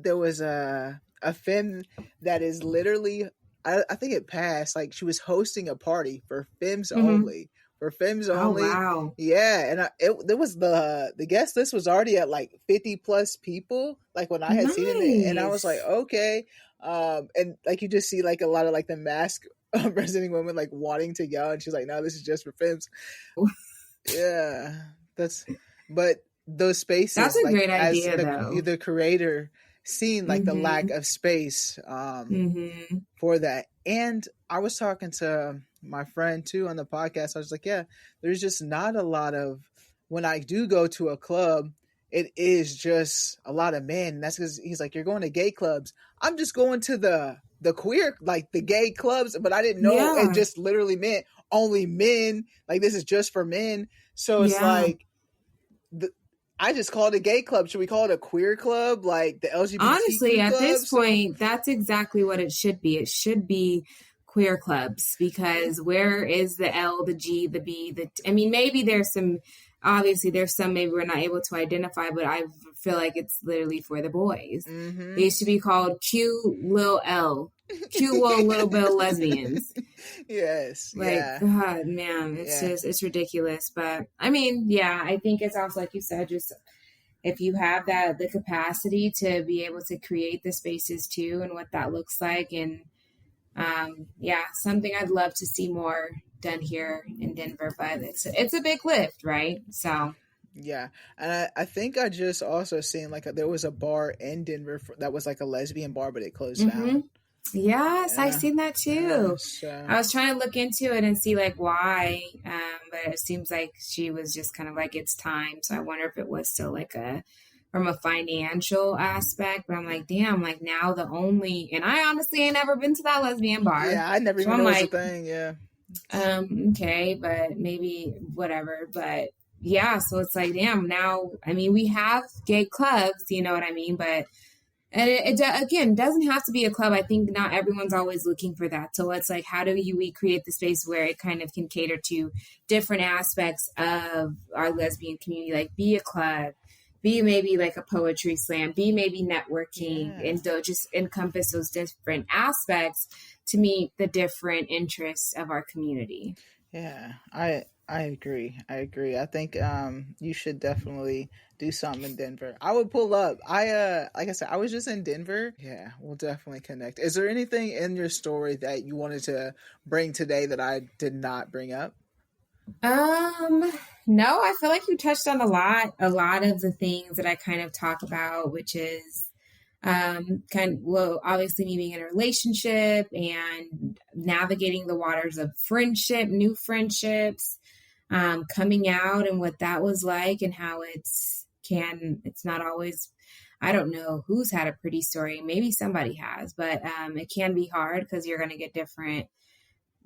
there was a femme that is literally, I think it passed, like she was hosting a party for femmes Mm-hmm. only, for femmes Oh, only. wow. Yeah, and there was the guest list was already at like 50 plus people, like when I had seen it, and I was like, Nice. okay. And like you just see like a lot of like the mask representing women like wanting to yell, and she's like, no, this is just for femmes. Yeah, that's, but those That's spaces, a like great as idea, though. the creator, seeing like the lack Mm-hmm. of space Mm-hmm. for that. And I was talking to my friend too on the podcast. I was like, yeah, there's just not a lot of, when I do go to a club, it is just a lot of men. And that's because he's like, you're going to gay clubs. I'm just going to the queer, like the gay clubs, but I didn't know it Yeah. just literally meant only men. Like this is just for men. So it's Yeah. like the, I just call it a gay club. Should we call it a queer club, like the Honestly, LGBTQ at club? this So point, that's exactly what it should be. It should be queer clubs yeah, because where is the L, the G, the B, I mean, maybe there's some, obviously there's some maybe we're not able to identify, but I feel like it's literally for the boys. mm-hmm. They used to be called Q little L, cute little Bill lesbians. Yes, Like, yeah, God, man, yeah, it's ridiculous. But I mean, yeah, I think it's also, like you said, just if you have the capacity to be able to create the spaces too and what that looks like. And yeah, something I'd love to see more done here in Denver, but it's a big lift, right? So yeah. And I think I just also seen like there was a bar in Denver that was like a lesbian bar, but it closed mm-hmm. down. Yes, I've Yeah, seen that yeah. too. So I was trying to look into it and see like why, but it seems like she was just kind of like it's time. So I wonder if it was still like a from a financial aspect. But I'm like, damn, like now the only, and I honestly ain't never been to that lesbian bar, yeah, I never so even I'm know it was a like, thing. Yeah, okay, but maybe whatever. But yeah, so it's like, damn, now I mean we have gay clubs, you know what I mean, but and again doesn't have to be a club. I think not everyone's always looking for that. So it's like, how do we create the space where it kind of can cater to different aspects of our lesbian community, like be a club, be maybe like a poetry slam, be maybe networking, yeah, and just encompass those different aspects to meet the different interests of our community. yeah. I agree. I agree. I think you should definitely do something in Denver. I would pull up. I like I said, I was just in Denver. Yeah, we'll definitely connect. Is there anything in your story that you wanted to bring today that I did not bring up? Um, no, I feel like you touched on a lot of the things that I kind of talk about, which is kind of, well, obviously me being in a relationship and navigating the waters of friendship, new friendships, coming out and what that was like and how it's not always, I don't know who's had a pretty story. Maybe somebody has, but it can be hard because you're going to get different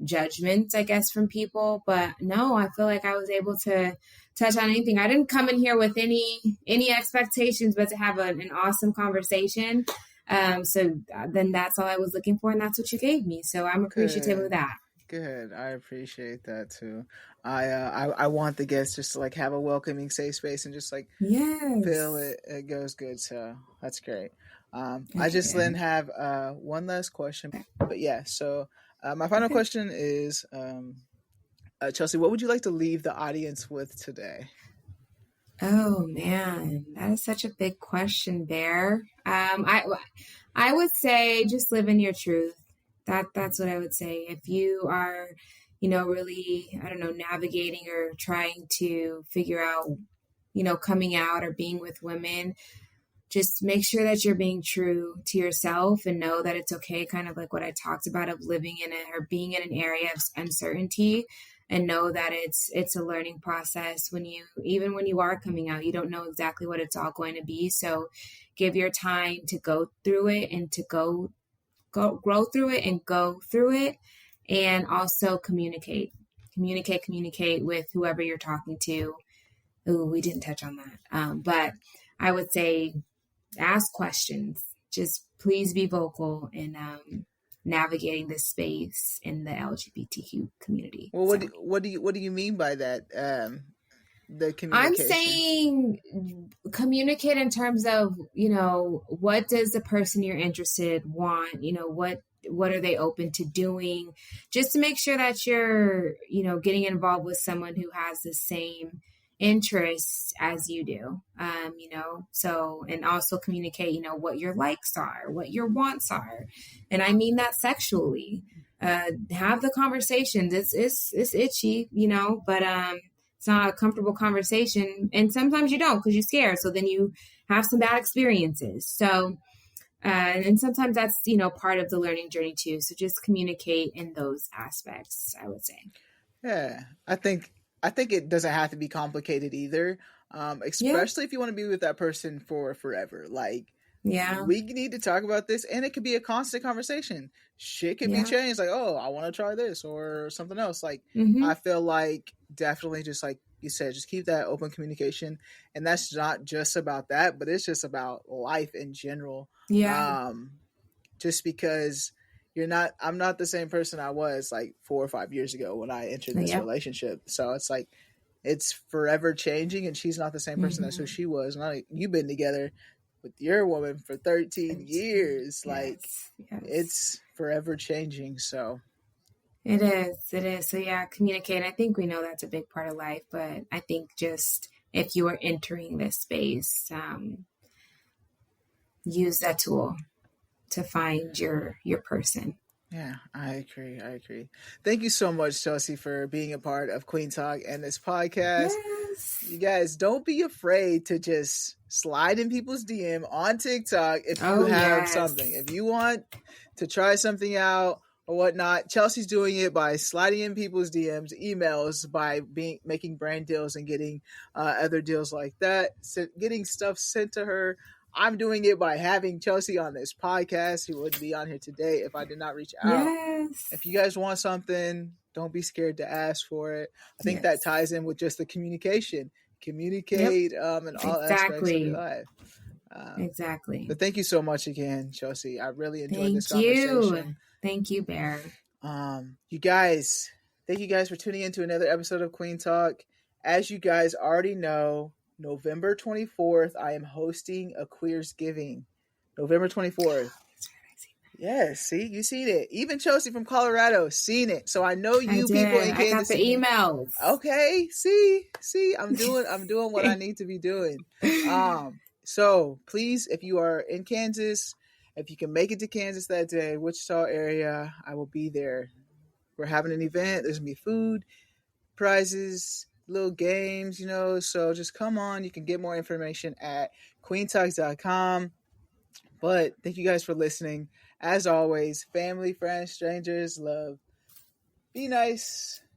judgments, I guess, from people. But no, I feel like I was able to touch on anything. I didn't come in here with any expectations, but to have an awesome conversation. So then that's all I was looking for, and that's what you gave me. So I'm appreciative of Good. that. Good. I appreciate that too. I want the guests just to like have a welcoming safe space and just like feel Yes. it. It goes good. So that's great. I Okay, just then good. have one last question, but yeah. So my final Okay. question is, Chelsea, what would you like to leave the audience with today? Oh man, that is such a big question, Bear. I would say just live in your truth. That's what I would say. If you are, really, I don't know, navigating or trying to figure out, coming out or being with women, just make sure that you're being true to yourself and know that it's okay, kind of like what I talked about of living in it or being in an area of uncertainty, and know that it's a learning process. Even when you are coming out, you don't know exactly what it's all going to be. So give your time to go through it and to go grow through it and go through it, and also communicate with whoever you're talking to. Ooh, we didn't touch on that. But I would say ask questions. Just please be vocal in navigating this space in the LGBTQ community. Well, So. what do you mean by that? The I'm communication. saying communicate in terms of, what does the person you're interested want? What are they open to doing? Just to make sure that you're, getting involved with someone who has the same interests as you do. So, and also communicate, what your likes are, what your wants are. And I mean that sexually. Have the conversations. It's itchy, but it's not a comfortable conversation. And sometimes you don't because you're scared. So then you have some bad experiences. So, and sometimes that's, part of the learning journey too. So just communicate in those aspects, I would say. Yeah, I think it doesn't have to be complicated either. Especially if you want to be with that person for forever. Like, we need to talk about this, and it could be a constant conversation. Shit can be changed. Like, oh, I want to try this or something else. Like, I feel like definitely just like you said, just keep that open communication, and that's not just about that, but it's just about life in general. Yeah. Just because I'm not the same person I was like 4 or 5 years ago when I entered this relationship. So it's like, it's forever changing, and she's not the same person as who she was. And you've been together with your woman for 13 years. Like, it's forever changing. So it is. So yeah, communicate. I think we know that's a big part of life, but I think just if you are entering this space, use that tool to find your person. Yeah, I agree. Thank you so much, Chelsea, for being a part of Kueen Talk and this podcast. Yes. You guys, don't be afraid to just slide in people's DM on TikTok if you have something. If you want to try something out or whatnot, Chelsea's doing it by sliding in people's DMs, emails, by making brand deals and getting other deals like that, getting stuff sent to her. I'm doing it by having Chelsea on this podcast. She wouldn't be on here today if I did not reach out. Yes. If you guys want something, don't be scared to ask for it. I think that ties in with just the communication. Communicate in all aspects of your life. Exactly. But thank you so much again, Chelsea. I really enjoyed this conversation. Thank you, Bear. You guys, thank you guys for tuning in to another episode of Kueen Talk. As you guys already know, November 24th, I am hosting a Queers Giving. November 24th. Yes, see, you seen it. Even Chelsea from Colorado seen it. So I know you people in Kansas I got the emails. Okay, see, I'm doing what I need to be doing. So please, if you are in Kansas, if you can make it to Kansas that day, Wichita area, I will be there. We're having an event. There's gonna be food, prizes, little games, so just come on. You can get more information at queentalks.com. But thank you guys for listening. As always, family, friends, strangers, love. Be nice.